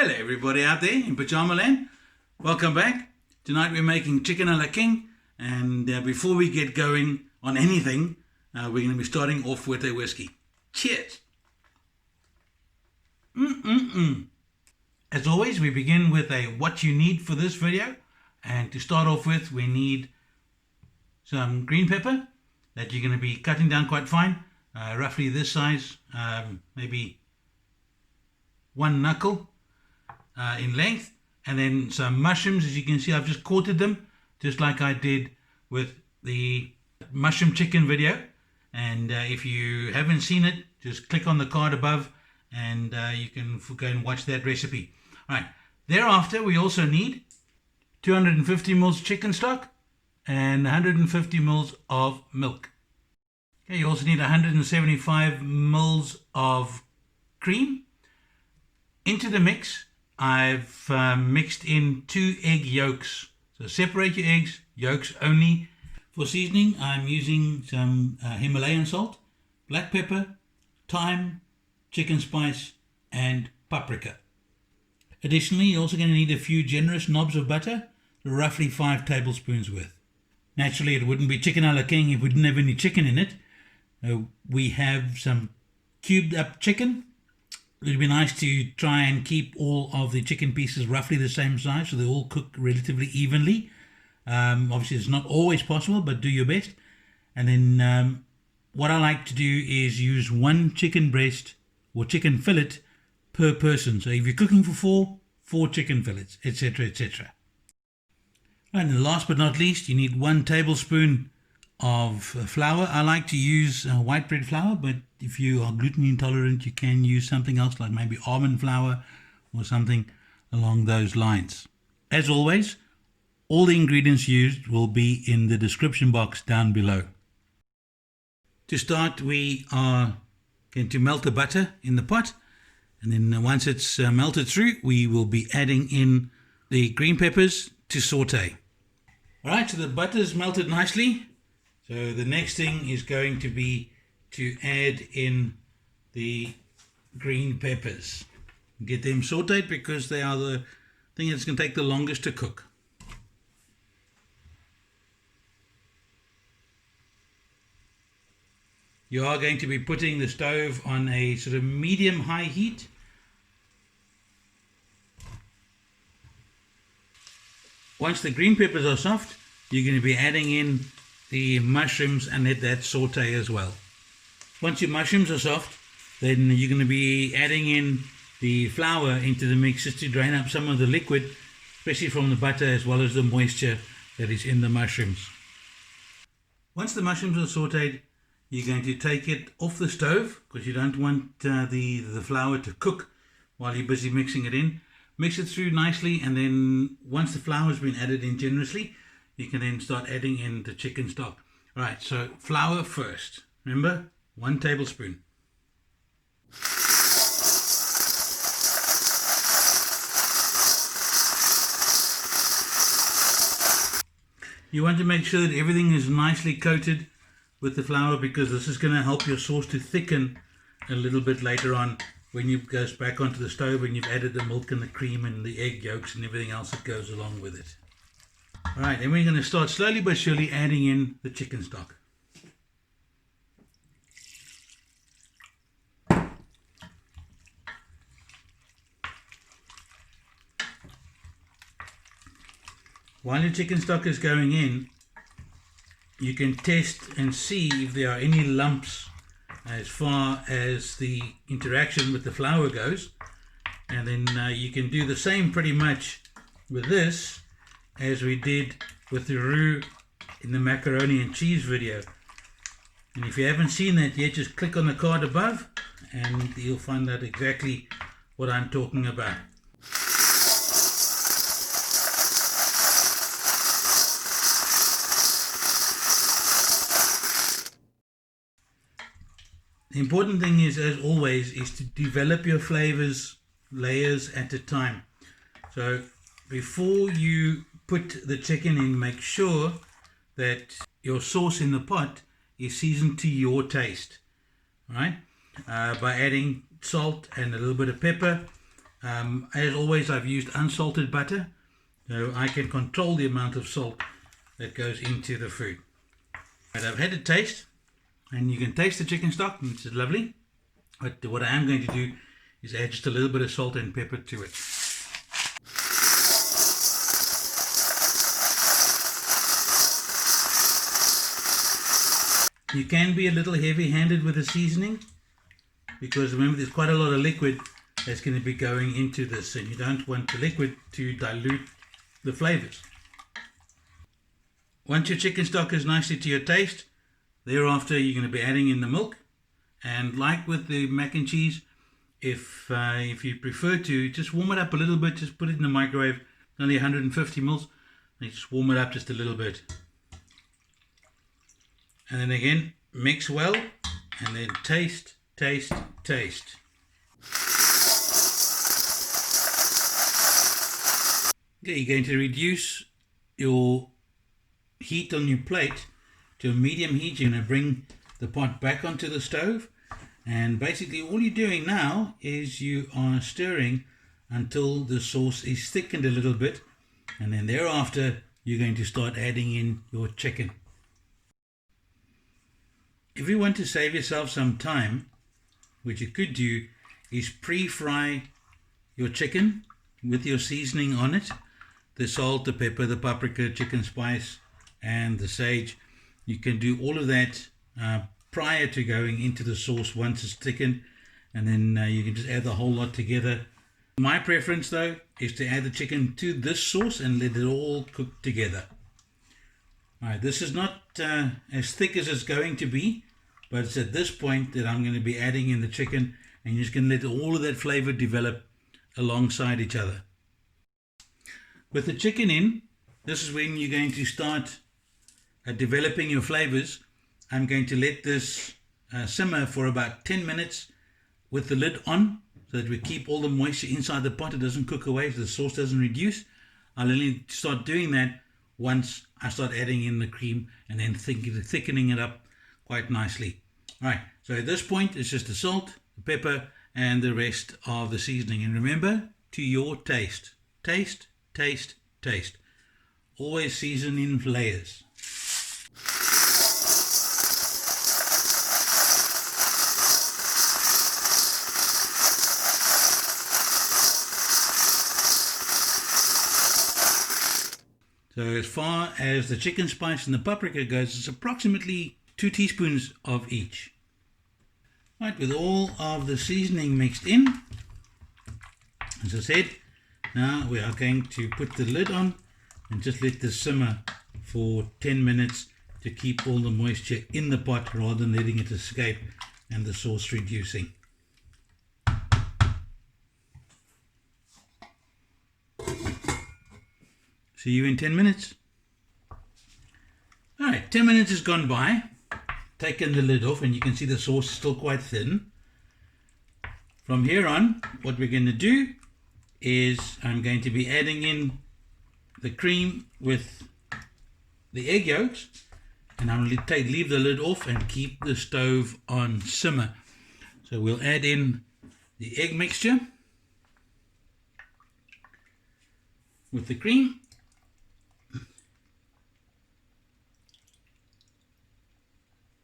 Hello everybody out there in Pajama Land. Welcome back. Tonight we're making chicken a la king, and before we get going on anything, we're going to be starting off with a whiskey. Cheers. As always, we begin with a what you need for this video, and to start off with we need some green pepper that you're going to be cutting down quite fine, roughly this size, maybe one knuckle in length, and then some mushrooms. As you can see, I've just quartered them just like I did with the mushroom chicken video, and if you haven't seen it, just click on the card above and you can go and watch that recipe. All right, thereafter we also need 250 mils chicken stock and 150 mils of milk. Okay, you also need 175 mils of cream. Into the mix, I've mixed in 2 egg yolks. So separate your eggs, yolks only. For seasoning, I'm using some Himalayan salt, black pepper, thyme, chicken spice, and paprika. Additionally, you're also going to need a few generous knobs of butter, roughly 5 tablespoons worth. Naturally, it wouldn't be chicken a la king if we didn't have any chicken in it. We have some cubed up chicken. It would be nice to try and keep all of the chicken pieces roughly the same size so they all cook relatively evenly. Obviously, it's not always possible, but do your best. And then what I like to do is use 1 chicken breast or chicken fillet per person. So if you're cooking for 4 chicken fillets, etc., etc. And last but not least, you need 1 tablespoon of flour. I like to use white bread flour, but if you are gluten intolerant, you can use something else like maybe almond flour or something along those lines. As always, all the ingredients used will be in the description box down below. To start, we are going to melt the butter in the pot, and then once it's melted through, we will be adding in the green peppers to saute. Alright, so the butter is melted nicely. So the next thing is going to be to add in the green peppers. Get them sauteed because they are the thing that's going to take the longest to cook. You are going to be putting the stove on a sort of medium-high heat. Once the green peppers are soft, you're going to be adding in the mushrooms and let that saute as well. Once your mushrooms are soft, then you're going to be adding in the flour into the mix just to drain up some of the liquid, especially from the butter as well as the moisture that is in the mushrooms. Once the mushrooms are sauteed, you're going to take it off the stove because you don't want the flour to cook while you're busy mixing it in. Mix it through nicely, and then once the flour has been added in generously, you can then start adding in the chicken stock. All right, so flour first. Remember, 1 tablespoon. You want to make sure that everything is nicely coated with the flour because this is going to help your sauce to thicken a little bit later on when it goes back onto the stove and you've added the milk and the cream and the egg yolks and everything else that goes along with it. Alright, then we're going to start slowly but surely adding in the chicken stock. While your chicken stock is going in, you can test and see if there are any lumps as far as the interaction with the flour goes. And then you can do the same pretty much with this as we did with the roux in the macaroni and cheese video. And if you haven't seen that yet, just click on the card above and you'll find out exactly what I'm talking about. The important thing is, as always, is to develop your flavors layers at a time. So before you put the chicken in, make sure that your sauce in the pot is seasoned to your taste, right? By adding salt and a little bit of pepper, As always, I've used unsalted butter, so I can control the amount of salt that goes into the food. But I've had a taste, and you can taste the chicken stock, which is lovely. But what I am going to do is add just a little bit of salt and pepper to it. You can be a little heavy-handed with the seasoning, because remember there's quite a lot of liquid that's going to be going into this, and you don't want the liquid to dilute the flavors. Once your chicken stock is nicely to your taste, thereafter you're going to be adding in the milk. And like with the mac and cheese, if you prefer to, just warm it up a little bit, just put it in the microwave, only 150 mils, and just warm it up just a little bit. And then again, mix well, and then taste. Okay, you're going to reduce your heat on your plate to a medium heat. You're going to bring the pot back onto the stove, and basically all you're doing now is you are stirring until the sauce is thickened a little bit, and then thereafter you're going to start adding in your chicken. If you want to save yourself some time, what you could do is pre-fry your chicken with your seasoning on it, the salt, the pepper, the paprika, chicken spice, and the sage. You can do all of that prior to going into the sauce once it's thickened, and then you can just add the whole lot together. My preference though is to add the chicken to this sauce and let it all cook together. Alright, this is not as thick as it's going to be, but it's at this point that I'm going to be adding in the chicken, and you're just going to let all of that flavor develop alongside each other. With the chicken in, this is when you're going to start developing your flavors. I'm going to let this simmer for about 10 minutes with the lid on, so that we keep all the moisture inside the pot. It doesn't cook away, so the sauce doesn't reduce. I'll only start doing that once I start adding in the cream and then thickening it up quite nicely. Alright, so at this point it's just the salt, the pepper, and the rest of the seasoning. And remember, to your taste. Taste. Always season in layers. So as far as the chicken spice and the paprika goes, it's approximately 2 teaspoons of each. Right, with all of the seasoning mixed in, as I said, now we are going to put the lid on and just let this simmer for 10 minutes to keep all the moisture in the pot rather than letting it escape and the sauce reducing. See you in 10 minutes. Alright, 10 minutes has gone by. Taken the lid off, and you can see the sauce is still quite thin. From here on, what we're going to do is I'm going to be adding in the cream with the egg yolks, and I'm going to leave the lid off and keep the stove on simmer. So we'll add in the egg mixture with the cream.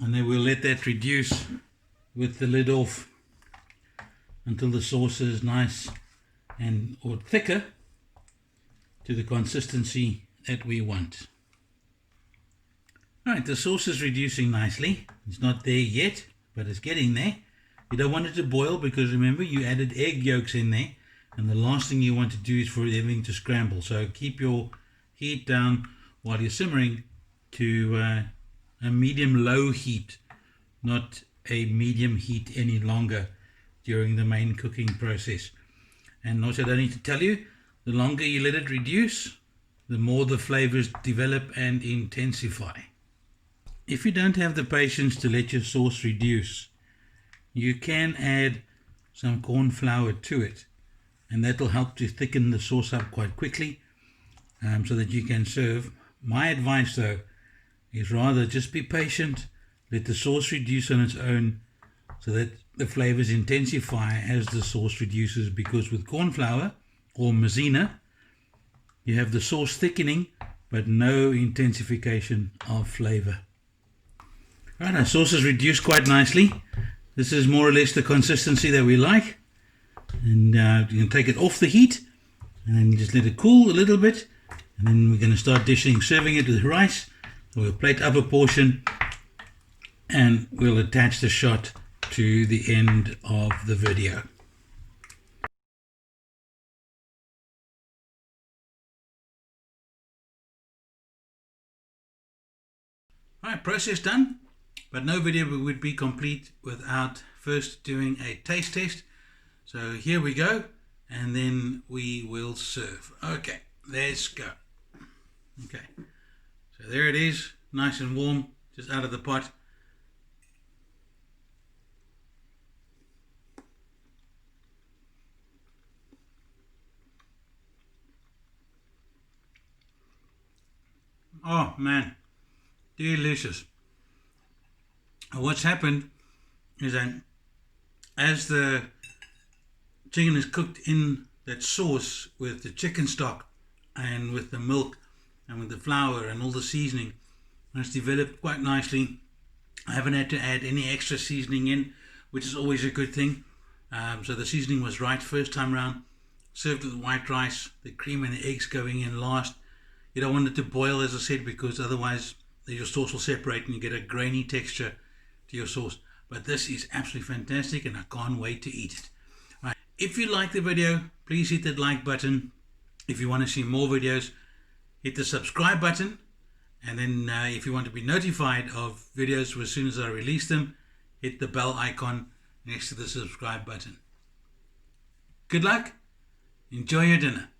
And then we'll let that reduce with the lid off until the sauce is nice or thicker to the consistency that we want. Alright, the sauce is reducing nicely. It's not there yet, but it's getting there. You don't want it to boil because remember you added egg yolks in there, and the last thing you want to do is for everything to scramble. So keep your heat down while you're simmering to a medium-low heat, not a medium heat any longer during the main cooking process. And also, I don't need to tell you, the longer you let it reduce, the more the flavors develop and intensify. If you don't have the patience to let your sauce reduce, you can add some corn flour to it, and that will help to thicken the sauce up quite quickly so that you can serve. My advice though is rather just be patient, let the sauce reduce on its own, so that the flavors intensify as the sauce reduces, because with corn flour or maizena you have the sauce thickening but no intensification of flavor. Right, our sauce is reduced quite nicely. This is more or less the consistency that we like, and you can take it off the heat and then just let it cool a little bit, and then we're going to start serving it with rice. So we'll plate up a portion and we'll attach the shot to the end of the video. Alright, process done, but no video would be complete without first doing a taste test. So here we go, and then we will serve. Okay, let's go. Okay, so there it is, nice and warm, just out of the pot. Oh man, delicious. What's happened is that as the chicken is cooked in that sauce with the chicken stock and with the milk and with the flour and all the seasoning, it's developed quite nicely. I haven't had to add any extra seasoning in, which is always a good thing. So the seasoning was right first time round. Served with white rice, the cream and the eggs going in last. You don't want it to boil, as I said, because otherwise your sauce will separate and you get a grainy texture to your sauce. But this is absolutely fantastic and I can't wait to eat it. Right. If you like the video, please hit that like button. If you want to see more videos, hit the subscribe button. And then if you want to be notified of videos as soon as I release them, hit the bell icon next to the subscribe button. Good luck. Enjoy your dinner.